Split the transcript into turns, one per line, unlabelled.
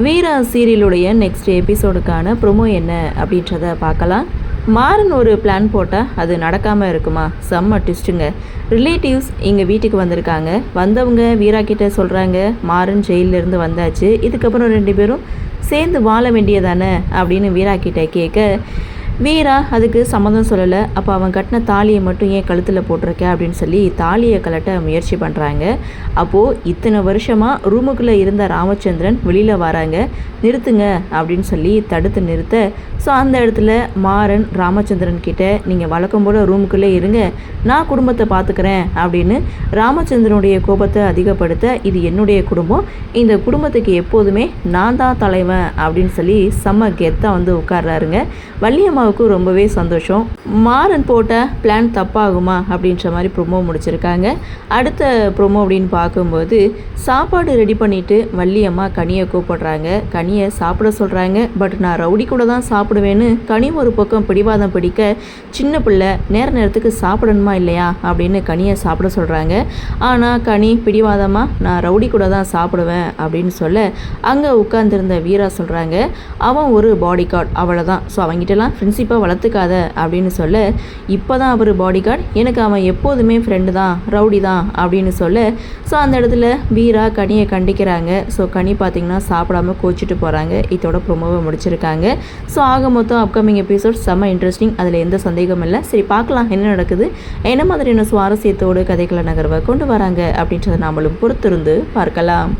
வீரா சீரியலுடைய next எபிசோடுக்கான promo என்ன அப்படின்றத பார்க்கலாம். மாறன் ஒரு பிளான் போட்டால் அது நடக்காமல் இருக்குமா? செம்ம ட்விஸ்ட்டுங்க. ரிலேட்டிவ்ஸ் எங்கள் வீட்டுக்கு வந்திருக்காங்க. வந்தவங்க வீரா கிட்ட சொல்கிறாங்க, மாறன் ஜெயிலிருந்து வந்தாச்சு, இதுக்கப்புறம் 2 பேரும் சேர்ந்து வாழ வேண்டியதானே அப்படின்னு வீரா கிட்ட கேட்க, வீரா அதுக்கு சம்மதம் சொல்லலை. அப்போ அவன் கட்டின தாலியை மட்டும் ஏன் கழுத்தில் போட்டிருக்க அப்படின்னு சொல்லி தாலியை கலட்ட முயற்சி பண்ணுறாங்க. அப்போது இத்தனை வருஷமாக ரூமுக்குள்ளே இருந்த ராமச்சந்திரன் வெளியில் வராங்க. நிறுத்துங்க அப்படின்னு சொல்லி தடுத்து நிறுத்த, ஸோ அந்த இடத்துல மாறன் ராமச்சந்திரன் கிட்ட, நீங்கள் வழக்கம் போல் ரூமுக்குள்ளே இருங்க, நான் குடும்பத்தை பார்த்துக்கிறேன் அப்படின்னு ராமச்சந்திரனுடைய கோபத்தை அதிகப்படுத்த, இது என்னுடைய குடும்பம், இந்த குடும்பத்துக்கு எப்போதுமே நான் தான் தலைவன் அப்படின்னு சொல்லி செம்ம கெத்தாக வந்து உட்கார்றாருங்க. வள்ளியம்மாவுக்கு ரொம்பவே சந்தோஷம். மாறன் போட்ட பிளான் தப்பாகுமா அப்படின்ற மாதிரி ப்ரொமோ முடிச்சிருக்காங்க. அடுத்த ப்ரொமோ அப்படின்னு பார்க்கும்போது, சாப்பாடு ரெடி பண்ணிவிட்டு வள்ளியம்மா கனியை கூப்பிடுறாங்க. கனியை சாப்பிட சொல்கிறாங்க. பட் நான் ரவுடி கூட தான் சாப்பிடுவேன்னு கனி ஒரு பக்கம் பிடிவாதம் பிடிக்க, சின்ன பிள்ளை நேரத்துக்கு சாப்பிடணுமா இல்லையா அப்படின்னு கனியை சாப்பிட சொல்கிறாங்க. ஆனால் கனி பிடிவாதமாக நான் ரவுடி கூட தான் சாப்பிடுவேன் அப்படின்னு சொல்ல, அங்கே உட்கார்ந்துருந்த வீரா சொல்கிறாங்க, அவன் ஒரு பாடி கார்டு அவ்வளோதான், ஸோ அவங்ககிட்டலாம் ஃப்ரெண்ட்ஷிப்பாக வளர்த்துக்காத அப்படின்னு சொல்ல, இப்போ தான் அவர் பாடி கார்டு, எனக்கு அவன் எப்போதுமே ஃப்ரெண்டு தான், ரவுடி தான் அப்படின்னு சொல்ல, ஸோ அந்த இடத்துல வீரா கனியை கண்டிக்கிறாங்க. ஸோ கனி பார்த்திங்கன்னா சாப்பிடாம கோச்சிட்டு போகிறாங்க. இதோட ப்ரொமோவை முடிச்சிருக்காங்க. ஸோ ஆக மொத்தம் அப்கமிங் எபிசோட் செம்ம இன்ட்ரெஸ்டிங், அதில் எந்த சந்தேகமும் இல்லை. சரி, பார்க்கலாம் என்ன நடக்குது, என்ன மாதிரியான சுவாரஸ்யத்தோடு கதைகளை நகர்வை கொண்டு வராங்க அப்படின்றத நாமளும் பொறுத்திருந்து பார்க்கலாம்.